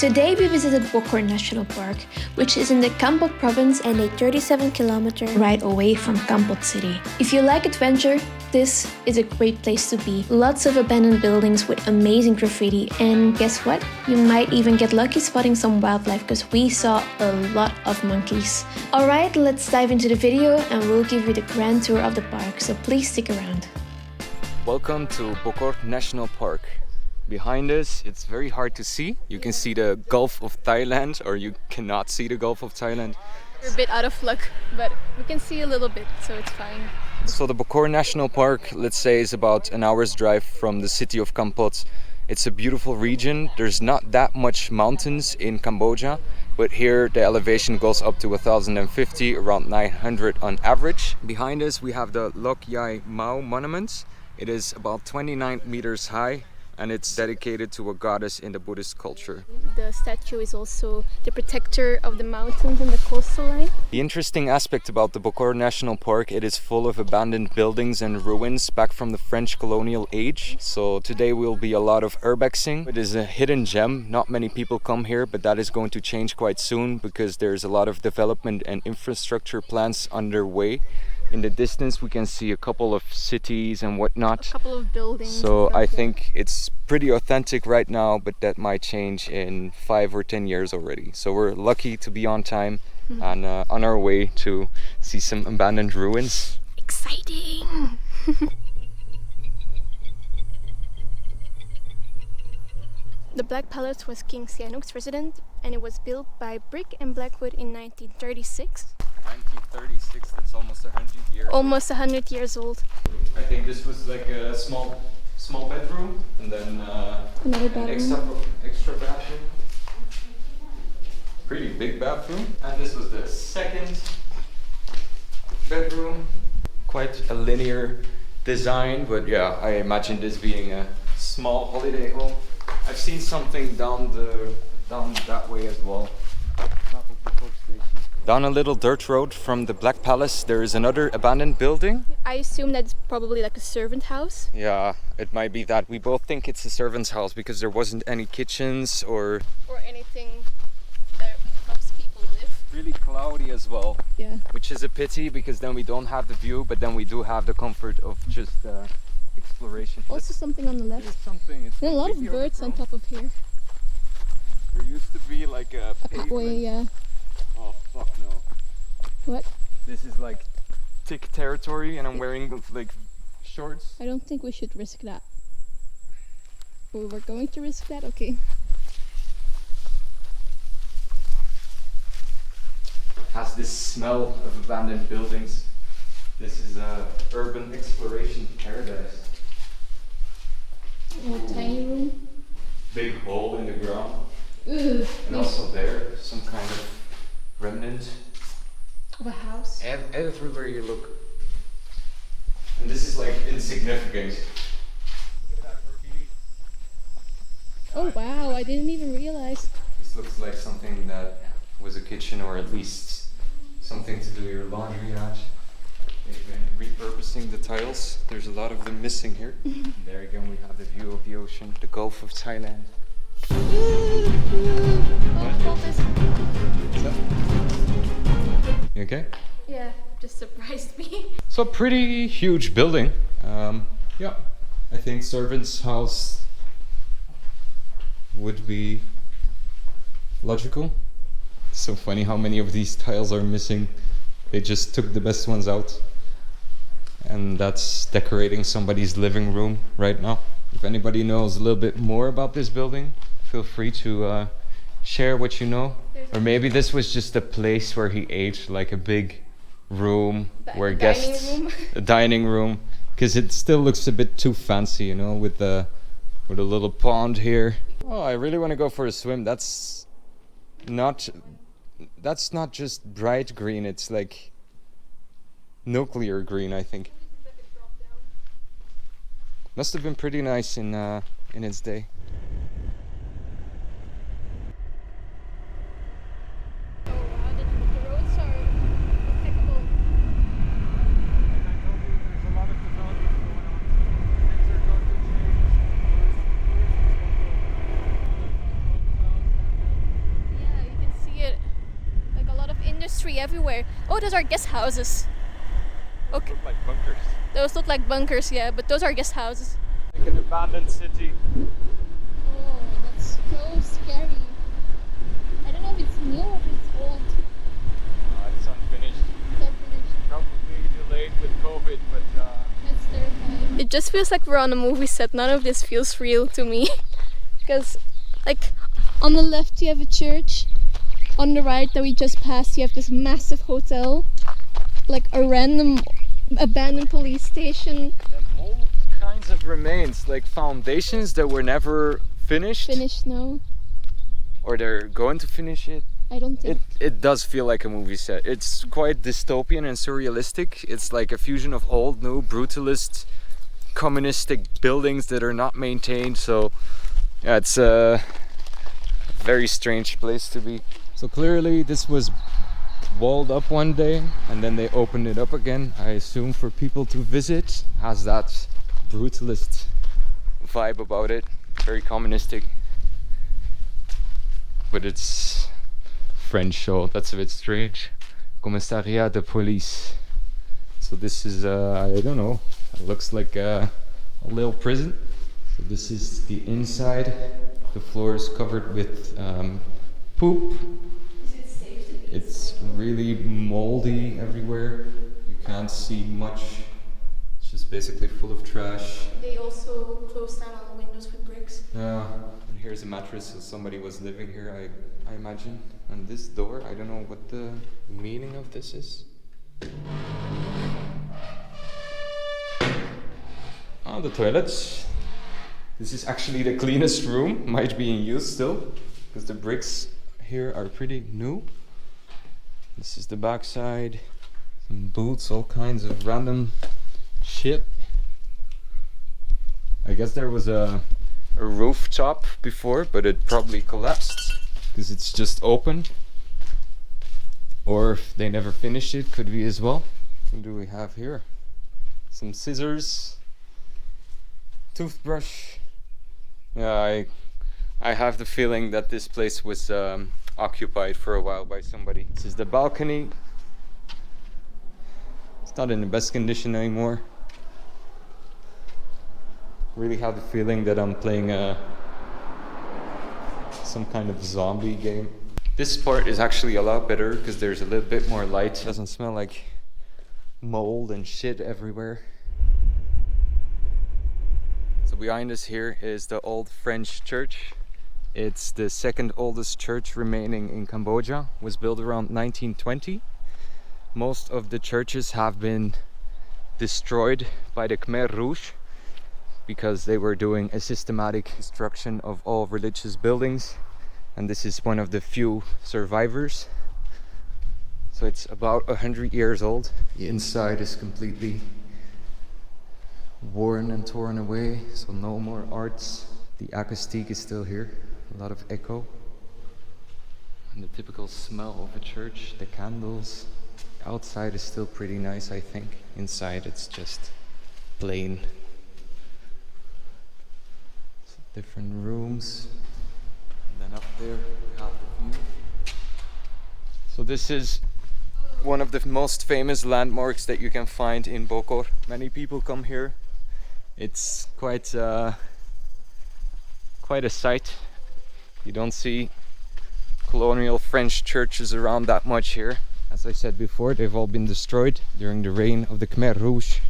Today we visited Bokor National Park, which is in the Kampot province and a 37-kilometer ride away from Kampot city. If you like adventure, this is a great place to be. Lots of abandoned buildings with amazing graffiti, and guess what? You might even get lucky spotting some wildlife because we saw a lot of monkeys. Alright, let's dive into the video and we'll give you the grand tour of the park, so please stick around. Welcome to Bokor National Park. Behind us, it's very hard to see. You can see the Gulf of Thailand, or you cannot see the Gulf of Thailand. We're a bit out of luck, but we can see a little bit, so it's fine. So the Bokor National Park, let's say, is about an hour's drive from the city of Kampot. It's a beautiful region. There's not that much mountains in Cambodia, but here the elevation goes up to 1050, around 900 on average. Behind us we have the Lok Yeay Mao monument. It is about 29 meters high, and it's dedicated to a goddess in the Buddhist culture. The statue is also the protector of the mountains and the coastal line. The interesting aspect about the Bokor National Park, it is full of abandoned buildings and ruins back from the French colonial age. So today will be a lot of urbexing. It is a hidden gem. Not many people come here, but that is going to change quite soon because there's a lot of development and infrastructure plans underway. In the distance we can see a couple of cities and whatnot. A couple of buildings. So I think it's pretty authentic right now, but that might change in 5 or 10 years already. So we're lucky to be on time and on our way to see some abandoned ruins. Exciting! The Black Palace was King Sihanouk's residence, and it was built by brick and blackwood in 1936. 1936, that's almost 100 years. Almost 100 years old. I think this was like a small bedroom, and then Another an bedroom. extra bathroom. Pretty big bathroom. And this was the second bedroom. Quite a linear design, but yeah, I imagine this being a small holiday home. I've seen something down that way as well. Down a little dirt road from the Black Palace, there is another abandoned building. I assume that's probably like a servant house. Yeah, it might be that. We both think it's a servant's house because there wasn't any kitchens or anything that helps people live. really cloudy as well. Yeah. Which is a pity because then we don't have the view, but then we do have the comfort of just exploration. Also something on the left. There's something. It's And a lot of birds on top of here. There used to be like a Pathway, yeah. Oh fuck no. What? This is like thick territory and I'm wearing like shorts. I don't think we should risk that. We were going to risk that? Okay. Has this smell of abandoned buildings. This is a urban exploration paradise. A tiny room. Big hole in the ground. Ugh. And also there, some kind of remnant. Of a house. Everywhere you look. And this is like insignificant. Oh wow, I didn't even realize. This looks like something that was a kitchen, or at least something to do your laundry at. They've been repurposing the tiles. There's a lot of them missing here. There again we have the view of the ocean, the Gulf of Thailand. You okay? Yeah, just surprised me. So pretty huge building. Yeah, I think servant's house would be logical. So funny how many of these tiles are missing. They just took the best ones out. And that's decorating somebody's living room right now. If anybody knows a little bit more about this building, feel free to share what you know. Or maybe this was just a place where he ate, like a big room where guests, a dining room, because it still looks a bit too fancy, you know, with a little pond here. Oh, I really want to go for a swim. That's not just bright green, it's like nuclear green, I think. Must have been pretty nice in its day. Oh wow, the roads are impeccable. There's a lot of development going on. Things are going to change. everywhere. Oh, those are guest houses. Okay. Look like bunkers. Those look like bunkers, yeah, but those are guest houses. Like an abandoned city. Oh, that's so scary. I don't know if it's new or if it's old. It's unfinished. It's unfinished. Probably delayed with COVID, but That's terrifying. It just feels like we're on a movie set. None of this feels real to me. Because, like, on the left you have a church. On the right that we just passed, you have this massive hotel. Like a random abandoned police station. then all kinds of remains, like foundations that were never finished. Finished now. Or they're going to finish it. I don't think. It does feel like a movie set. It's quite dystopian and surrealistic. It's like a fusion of old, new, brutalist, communistic buildings that are not maintained. So yeah, it's a very strange place to be. So clearly this was walled up one day and then they opened it up again, I assume for people to visit. Has that brutalist vibe about it, very communistic, but it's French, so that's a bit strange. Commissariat de police. So this is I don't know, it looks like a little prison. So this is the inside. The floor is covered with poop. It's really moldy everywhere. You can't see much. It's just basically full of trash. They also closed down all the windows with bricks. Yeah. And here's a mattress, so somebody was living here, I imagine. And this door, I don't know what the meaning of this is. Oh, the toilets. This is actually the cleanest room. Might be in use still, because the bricks here are pretty new. This is the backside, some boots, all kinds of random shit. I guess there was a rooftop before, but it probably collapsed because it's just open. Or if they never finished it, could be as well. What do we have here? Some scissors, toothbrush. Yeah, I have the feeling that this place was occupied for a while by somebody. This is the balcony. It's not in the best condition anymore. Really have the feeling that I'm playing some kind of zombie game. This part is actually a lot better because there's a little bit more light. It doesn't smell like mold and shit everywhere. So behind us here is the old French church. It's the second oldest church remaining in Cambodia. It was built around 1920. Most of the churches have been destroyed by the Khmer Rouge because they were doing a systematic destruction of all religious buildings, and this is one of the few survivors. So it's about 100 years old. The inside is completely worn and torn away, so no more arts. The acoustic is still here. A lot of echo and the typical smell of a church, the candles. Outside is still pretty nice, I think. Inside it's just plain. So different rooms. And then up there we have the view. So this is one of the most famous landmarks that you can find in Bokor. Many people come here. It's quite a sight. You don't see colonial French churches around that much here. As I said before, they've all been destroyed during the reign of the Khmer Rouge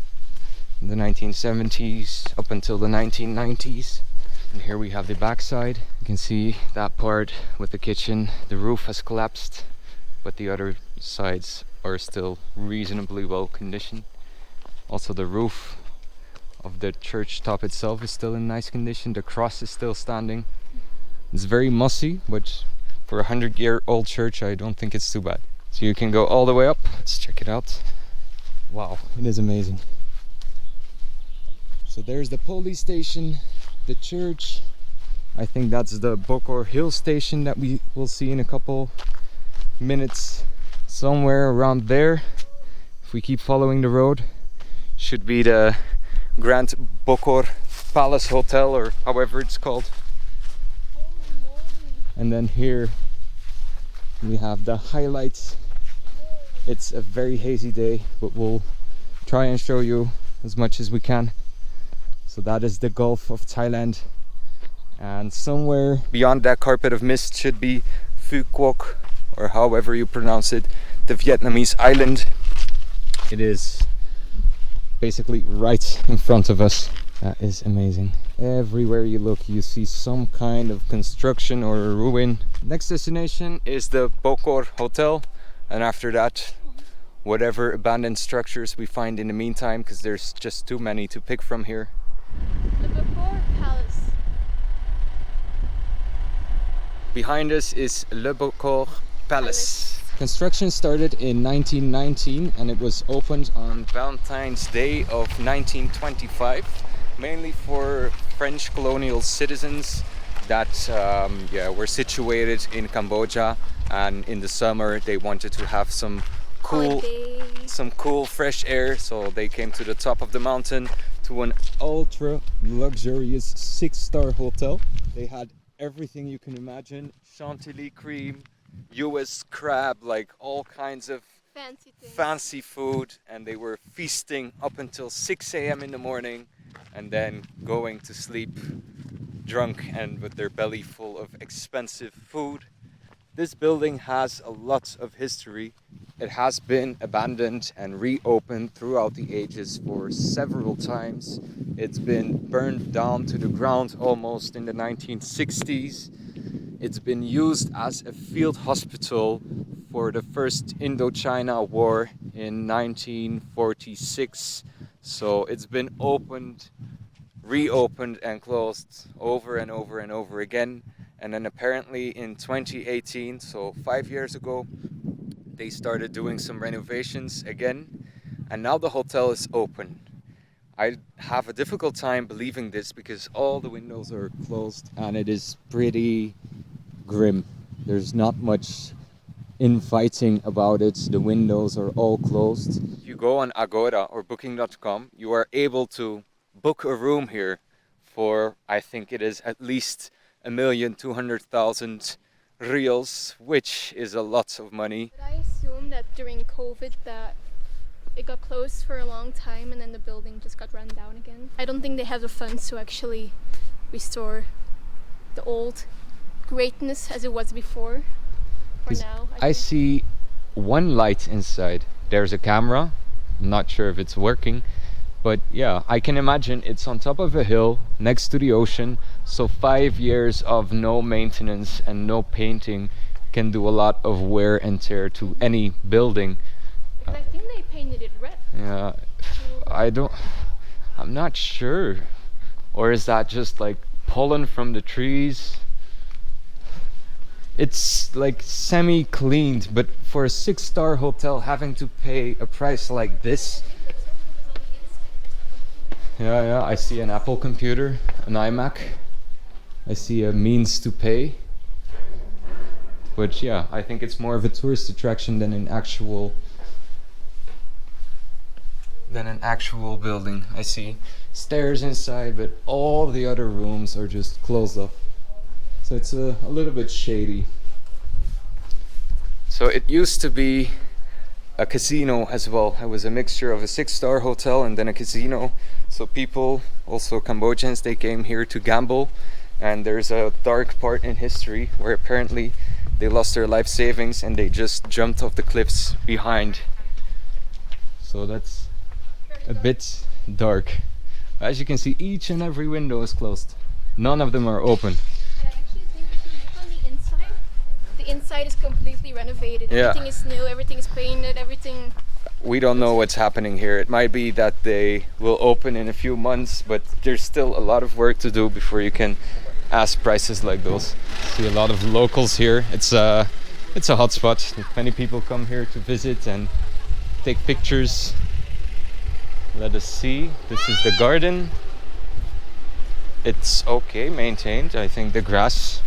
in the 1970s up until the 1990s. And here we have the backside. You can see that part with the kitchen. The roof has collapsed, but the other sides are still reasonably well conditioned. Also the roof of the church top itself is still in nice condition. The cross is still standing. It's very mossy, but for a 100-year-old church I don't think it's too bad. So you can go all the way up. Let's check it out. Wow, it is amazing. So there's the police station, the church. I think that's the Bokor Hill station that we will see in a couple minutes. Somewhere around there, if we keep following the road, should be the Grand Bokor Palace Hotel, or however it's called. And then here we have the highlights It's a very hazy day, but we'll try and show you as much as we can. So that is the Gulf of Thailand, and somewhere beyond that carpet of mist should be Phu Quoc, or however you pronounce it, the Vietnamese island. It is basically right in front of us. That is amazing. Everywhere you look you see some kind of construction or a ruin. Next destination is the Bokor Hotel, and after that whatever abandoned structures we find in the meantime, because there's just too many to pick from here. The Bokor Palace. Behind us is Le Bokor Palace. Construction started in 1919 and it was opened on Valentine's Day of 1925, mainly for French colonial citizens that were situated in Cambodia, and in the summer they wanted to have some cool fresh air, so they came to the top of the mountain to an ultra luxurious 6-star hotel. They had everything you can imagine: chantilly cream, US crab, like all kinds of fancy food, and they were feasting up until 6 a.m. in the morning and then going to sleep drunk and with their belly full of expensive food. This building has a lot of history. It has been abandoned and reopened throughout the ages for several times. It's been burned down to the ground almost in the 1960s. It's been used as a field hospital for the first Indochina War in 1946. So it's been opened, reopened and closed over and over and over again. And then apparently in 2018, so 5 years ago, they started doing some renovations again, and now the hotel is open. I have a difficult time believing this because all the windows are closed and it is pretty grim. There's not much inviting about it. The windows are all closed. If you go on Agoda or booking.com, you are able to book a room here for, I think it is at least 1,200,000 reals, which is a lot of money. But I assume that during COVID that it got closed for a long time and then the building just got run down again. I don't think they have the funds to actually restore the old greatness as it was before. For now, I see one light inside. There's a camera. I'm not sure if it's working, but yeah, I can imagine it's on top of a hill next to the ocean. So 5 years of no maintenance and no painting can do a lot of wear and tear to any building. But I think they painted it red. Yeah, I'm not sure. Or is that just like pollen from the trees? It's like semi-cleaned, but for a 6-star hotel having to pay a price like this. Yeah, I see an Apple computer, an iMac. I see a means to pay. But yeah, I think it's more of a tourist attraction than an actual building. I see stairs inside, but all the other rooms are just closed off. So it's a little bit shady. So it used to be a casino as well. It was a mixture of a 6-star hotel and then a casino. So people, also Cambodians, they came here to gamble. And there's a dark part in history where apparently they lost their life savings and they just jumped off the cliffs behind. So that's a bit dark. As you can see, each and every window is closed. None of them are open. I actually think if you look on the inside is completely renovated. Yeah. Everything is new, everything is painted, everything. We don't know what's happening here. It might be that they will open in a few months, but there's still a lot of work to do before you can ask prices like those. See a lot of locals here. It's a hot spot. Many people come here to visit and take pictures. Let us see. This is the garden. It's okay maintained. I think the grass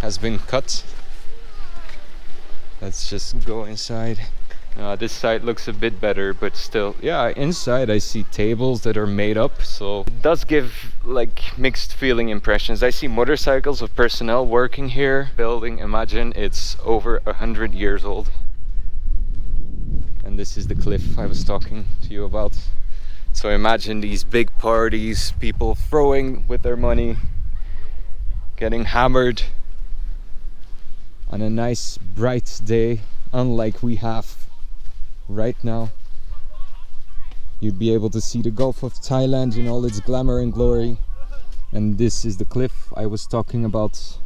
has been cut. Let's just go inside. This side looks a bit better, but still, yeah, inside I see tables that are made up, so it does give like mixed feeling impressions. I see motorcycles of personnel working here. Building, imagine it's over 100 years old. And this is the cliff I was talking to you about. So imagine these big parties, people throwing with their money, getting hammered on a nice bright day, unlike we have right now. You'd be able to see the Gulf of Thailand in all its glamour and glory. And this is the cliff I was talking about,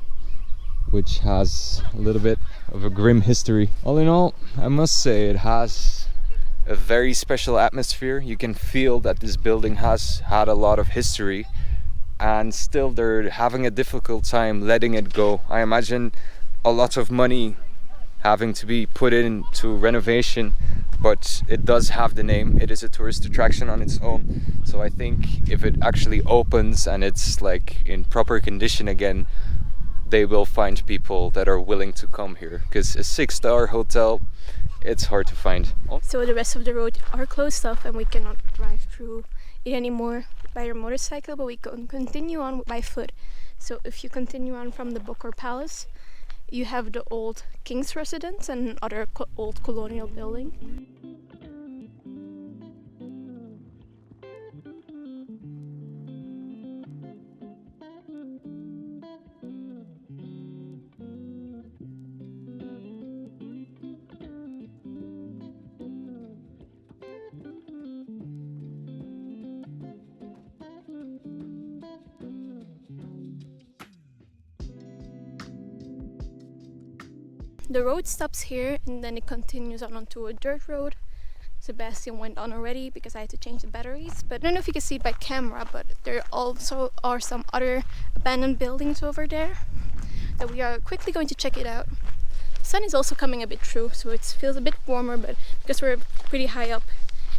which has a little bit of a grim history. All in all, I must say it has a very special atmosphere. You can feel that this building has had a lot of history, and still they're having a difficult time letting it go. I imagine a lot of money having to be put into renovation, but it does have the name. It is a tourist attraction on its own. So I think if it actually opens and it's like in proper condition again, they will find people that are willing to come here, because a 6-star hotel, it's hard to find. So the rest of the road are closed off and we cannot drive through it anymore by our motorcycle, but we can continue on by foot. So if you continue on from the Bokor Palace, you have the old king's residence and other old colonial building. The road stops here and then it continues on onto a dirt road. Sebastian went on already because I had to change the batteries, but I don't know if you can see it by camera, but there also are some other abandoned buildings over there that we are quickly going to check it out. The sun is also coming a bit through, so it feels a bit warmer, but because we're pretty high up,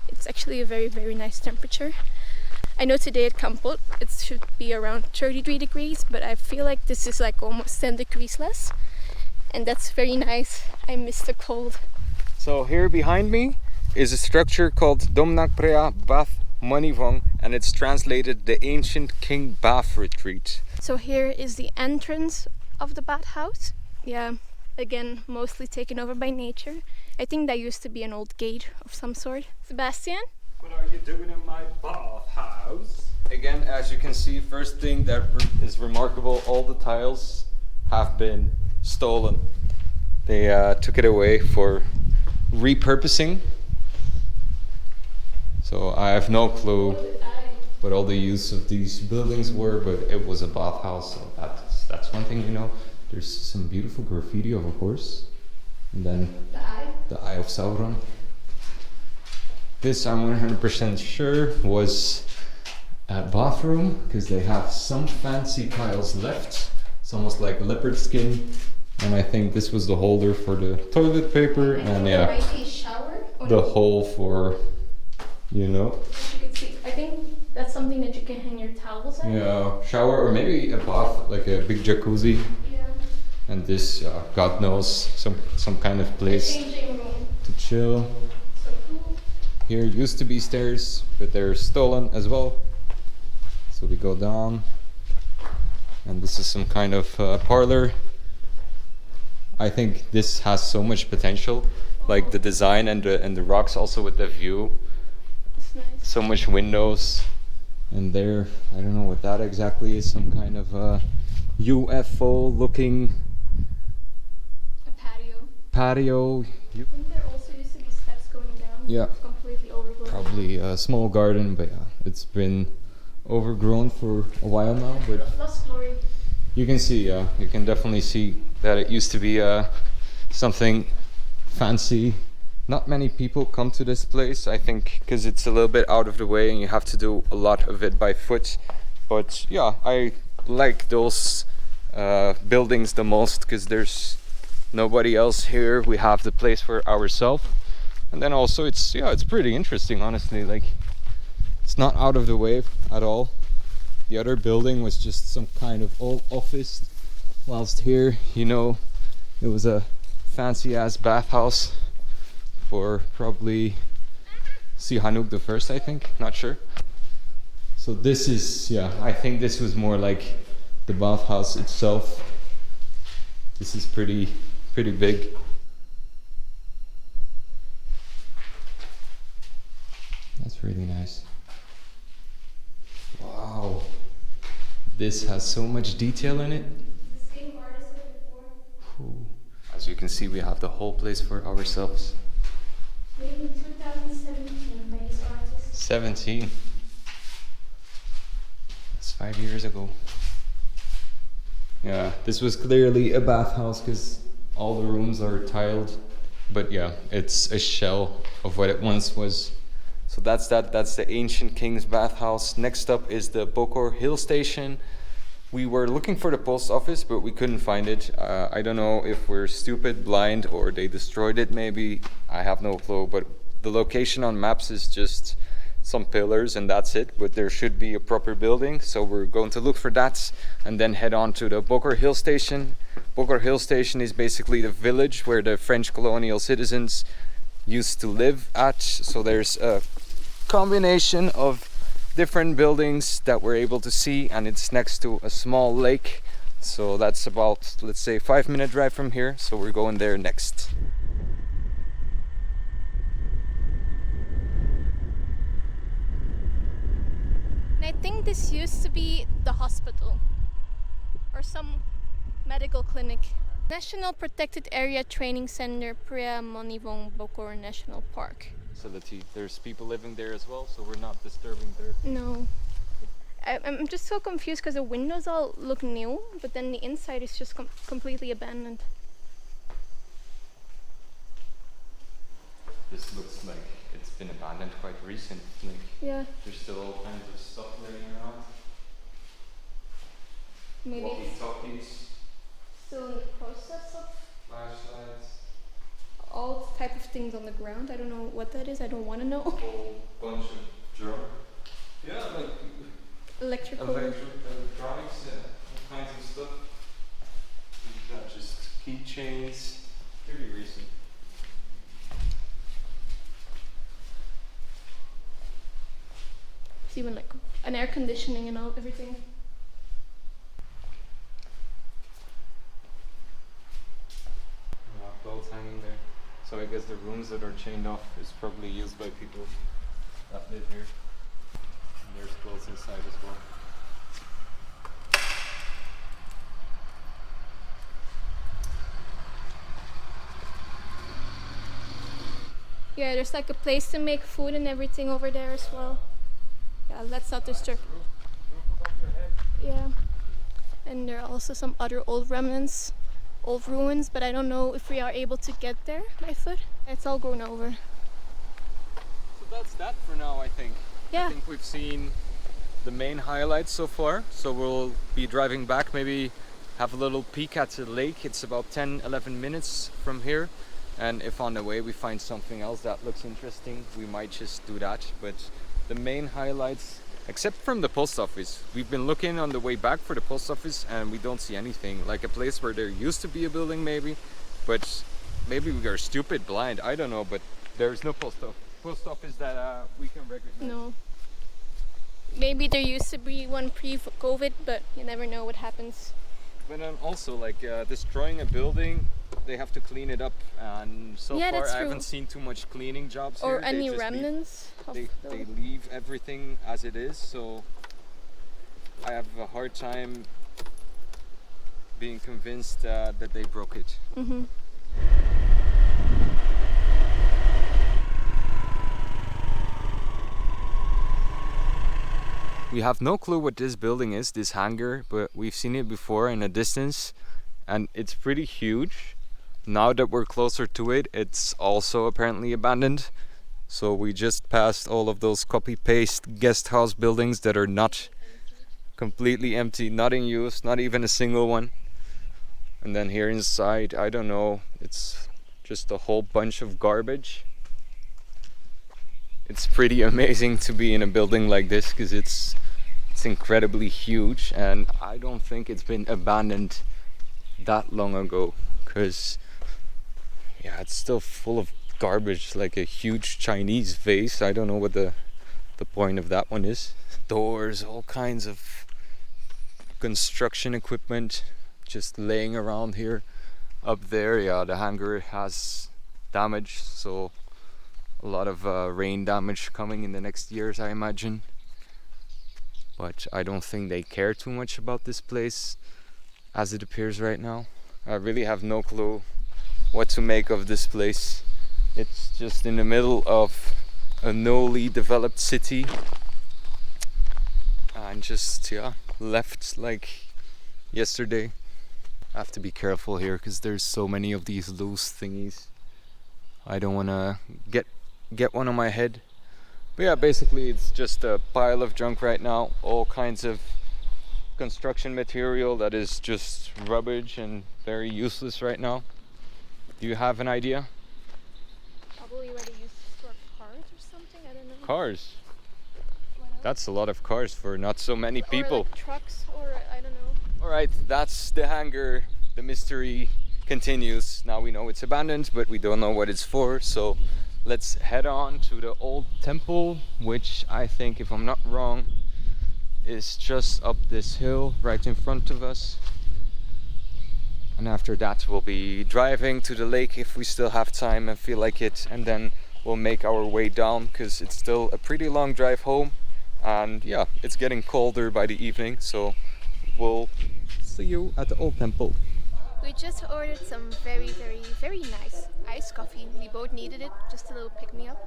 it's actually a very, very nice temperature. I know today at Kampot it should be around 33 degrees, but I feel like this is like almost 10 degrees less. And that's very nice. I miss the cold. So here behind me is a structure called Damnak Preah Bath Monivong, and it's translated the ancient king bath retreat. So here is the entrance of the bathhouse. Yeah, again, mostly taken over by nature. I think that used to be an old gate of some sort. Sebastian? What are you doing in my bathhouse? Again, as you can see, first thing that is remarkable, all the tiles have been stolen. They took it away for repurposing. So I have no clue what all the use of these buildings were, but it was a bathhouse, so that's one thing, you know. There's some beautiful graffiti of a horse, and then the eye of Sauron. This, I'm 100% sure, was a bathroom, because they have some fancy tiles left. It's almost like leopard skin, and I think this was the holder for the toilet paper, and yeah, the hole for, you know. You can see, I think that's something that you can hang your towels in. Yeah, shower, or maybe a bath, like a big jacuzzi. Yeah. And this, God knows, some kind of place to chill. So cool. Here used to be stairs, but they're stolen as well. So we go down, and this is some kind of parlor. I think this has so much potential, like the design and the rocks, also with the view. It's nice. So much windows, and there, I don't know what that exactly is. Some kind of UFO looking A patio. patio. I think there also used to be steps going down. Yeah. It's completely overgrown. Probably a small garden, but yeah, it's been overgrown for a while now. But Lost glory. you can see, you can definitely see that it used to be something fancy. Not many people come to this place, I think, because it's a little bit out of the way and you have to do a lot of it by foot. But yeah, I like those buildings the most, because there's nobody else here. We have the place for ourselves, and then also it's pretty interesting, honestly. Like, it's not out of the way at all. The other building was just some kind of old office, whilst here, you know, it was a fancy ass bathhouse for probably Sihanouk the First, I think, not sure. So this is, yeah, I think this was more like the bathhouse itself. This is pretty big. That's really nice. Wow. This has so much detail in it. The same artist as before. Ooh. As you can see, we have the whole place for ourselves. Made in 2017 by this artist. 17. That's 5 years ago. Yeah, this was clearly a bathhouse because all the rooms are tiled. But yeah, it's a shell of what it once was. So that's the ancient king's bathhouse. Next up is the Bokor Hill Station. We were looking for the post office, but we couldn't find it. I don't know if we're stupid, blind, or they destroyed it maybe. I have no clue, but the location on maps is just some pillars and that's it. But there should be a proper building, so we're going to look for that and then head on to the Bokor Hill Station. Bokor Hill Station is basically the village where the French colonial citizens used to live at. So there's a combination of different buildings that we're able to see, and it's next to a small lake. So that's about, let's say, 5-minute drive from here. So we're going there next. And I think this used to be the hospital or some medical clinic. National Protected Area Training Center, Preah, Monivong, Bokor National Park. Facility. There's people living there as well, so we're not disturbing their... No. I'm just so confused because the windows all look new, but then the inside is just completely abandoned. This looks like it's been abandoned quite recent. Like, Yeah. there's still all kinds of stuff laying around. Maybe it's Walkie-talkies, still in the process of flashlights, all type of things on the ground. I don't know what that is. I don't want to know. a whole bunch of drum. Yeah, like Electrical. electronics, all kinds of stuff. These are just keychains. Pretty recent. It's even like an air conditioning and all everything. Clothes hanging there. So I guess the rooms that are chained off is probably used by people that live here. And there's clothes inside as well. Yeah, there's like a place to make food and everything over there as well. Yeah, let's not disturb. Yeah. And there are also some other old remnants, old ruins, but I don't know if we are able to get there by foot. It's all grown over. So that's that for now, I think. Yeah. I think we've seen the main highlights so far. So we'll be driving back, maybe have a little peek at the lake. It's about 10-11 minutes from here. And if on the way we find something else that looks interesting, we might just do that. But the main highlights, except from the post office, we've been looking on the way back for the post office and we don't see anything. Like a place where there used to be a building maybe, but maybe we are stupid, blind, I don't know, but there's no post office that we can recognize. No. Maybe there used to be one pre-COVID, but you never know what happens. But then also, like, destroying a building, they have to clean it up, and so Yeah, far that's I true. haven't seen too much cleaning jobs Or here. They any just leave- remnants of They the... leave everything as it is, so I have a hard time being convinced that they broke it. Mm-hmm. We have no clue what this building is, this hangar, but we've seen it before in a distance and it's pretty huge. Now that we're closer to it, it's also apparently abandoned. So we just passed all of those copy-paste guest house buildings that are not completely empty, not in use, not even a single one. And then here inside, I don't know, it's just a whole bunch of garbage. It's pretty amazing to be in a building like this because it's incredibly huge, and I don't think it's been abandoned that long ago, because yeah, it's still full of garbage, like a huge Chinese vase. I don't know what the point of that one is. Doors, all kinds of construction equipment just laying around here. Up there, yeah, the hangar has damage, so a a lot of rain damage coming in the next years, I imagine. But I don't think they care too much about this place as it appears right now. I really have no clue what to make of this place. It's just in the middle of a newly developed city and just left like yesterday. I have to be careful here because there's so many of these loose thingies. I don't want to get one on my head. But yeah, basically it's just a pile of junk right now. All kinds of construction material that is just rubbish and very useless right now. Do you have an idea? Probably where they used to store cars or something, I don't know. Cars? That's a lot of cars for not so many people. Or like trucks, or I don't know. Alright, that's the hangar. The mystery continues. Now we know it's abandoned, but we don't know what it's for. So let's head on to the old temple, which I think, if I'm not wrong, is just up this hill right in front of us. And after that we'll be driving to the lake if we still have time and feel like it, and then we'll make our way down because it's still a pretty long drive home, and yeah, it's getting colder by the evening, so we'll see you at the old temple. We just ordered some very nice iced coffee. We both needed it, just a little pick-me-up.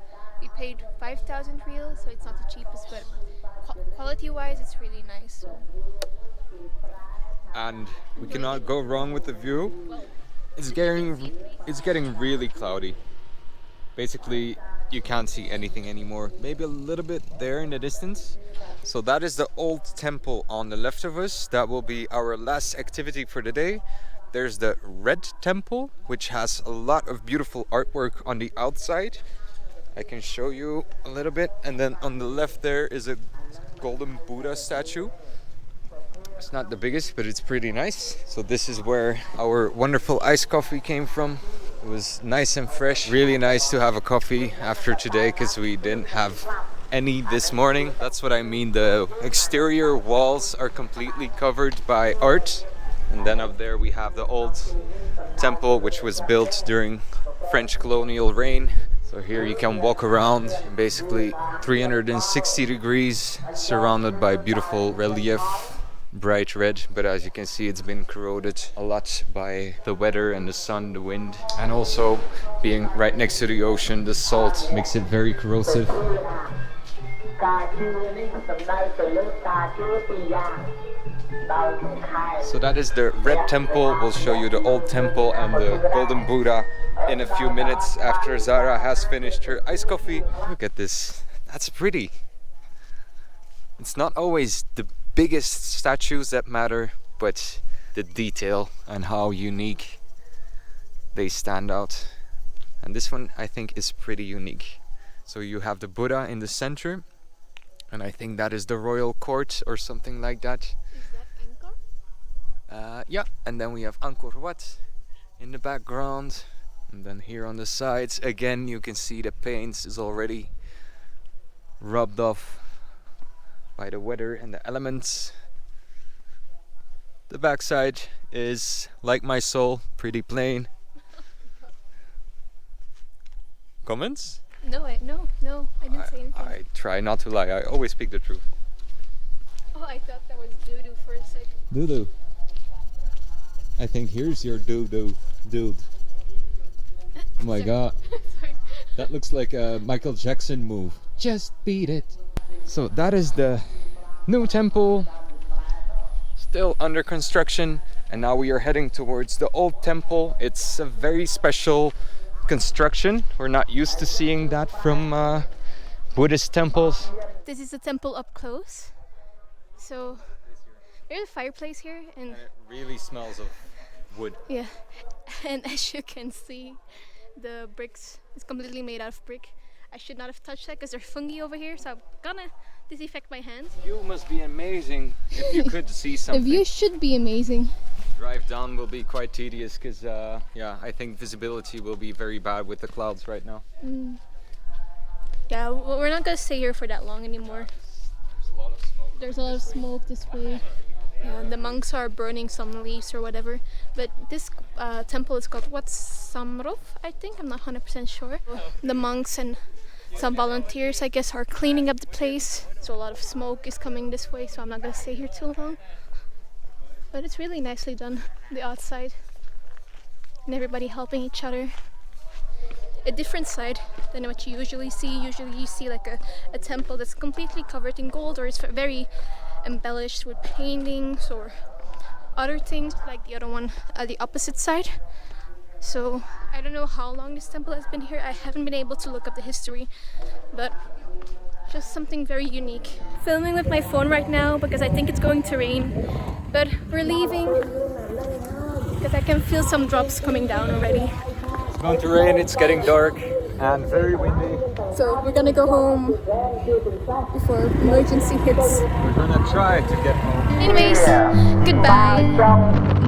We paid 5,000 real, so it's not the cheapest, but quality-wise it's really nice. So. And we cannot go wrong with the view. It's getting really cloudy. Basically, you can't see anything anymore. Maybe a little bit there in the distance. So that is the old temple on the left of us. That will be our last activity for the day. There's the red temple, which has a lot of beautiful artwork on the outside. I can show you a little bit. And then on the left there is a golden Buddha statue. It's not the biggest, but it's pretty nice. So this is where our wonderful iced coffee came from. It was nice and fresh. Really nice to have a coffee after today because we didn't have any this morning. That's what I mean. The exterior walls are completely covered by art. And then up there we have the old temple, which was built during French colonial reign. So here you can walk around basically 360 degrees, surrounded by beautiful relief, bright red. But as you can see, it's been corroded a lot by the weather and the sun, the wind. And also being right next to the ocean, the salt makes it very corrosive. So that is the red temple. We'll show you the old temple and the golden Buddha in a few minutes after Zara has finished her iced coffee. Look at this. That's pretty. It's not always the biggest statues that matter, but the detail and how unique they stand out. And this one I think is pretty unique. So you have the Buddha in the center, and I think that is the royal court or something like that. Is that Angkor? Yeah, and then we have Angkor Wat in the background, and then here on the sides again you can see the paint is already rubbed off by the weather and the elements. The backside is like my soul, pretty plain. Comments? No, I didn't say anything. I try not to lie. I always speak the truth. Oh, I thought that was doo-doo for a sec. Doo-doo. I think here's your doo-doo, dude. Oh my god. Sorry. That looks like a Michael Jackson move. Just beat it. So that is the new temple, still under construction, and now we are heading towards the old temple. It's a very special construction. We're not used to seeing that from Buddhist temples. This is the temple up close. So there's a fireplace here, and it really smells of wood. yeah, and as you can see, the bricks is completely made out of brick. I should not have touched that because there's fungi over here, so I'm gonna disinfect my hands. The view must be amazing if you could see something. The view should be amazing. Drive down will be quite tedious because yeah, I think visibility will be very bad with the clouds right now. Yeah, well, we're not gonna stay here for that long anymore. There's a lot of smoke. There's a lot of smoke this way. Yeah, the monks are burning some leaves or whatever. But this temple is called Wat Samrof, I think. I'm not 100% sure. The monks and some volunteers, I guess, are cleaning up the place. So a lot of smoke is coming this way, so I'm not gonna stay here too long. But it's really nicely done, the outside. And everybody helping each other. A different side than what you usually see. Usually you see like a temple that's completely covered in gold, or it's very embellished with paintings or other things, like the other one, the opposite side. So I don't know how long this temple has been here. I haven't been able to look up the history, but just something very unique. Filming with my phone right now because I think it's going to rain, but we're leaving because I can feel some drops coming down already. It's going to rain, it's getting dark and very windy. So we're gonna go home before emergency hits. We're gonna try to get home. Anyways, goodbye.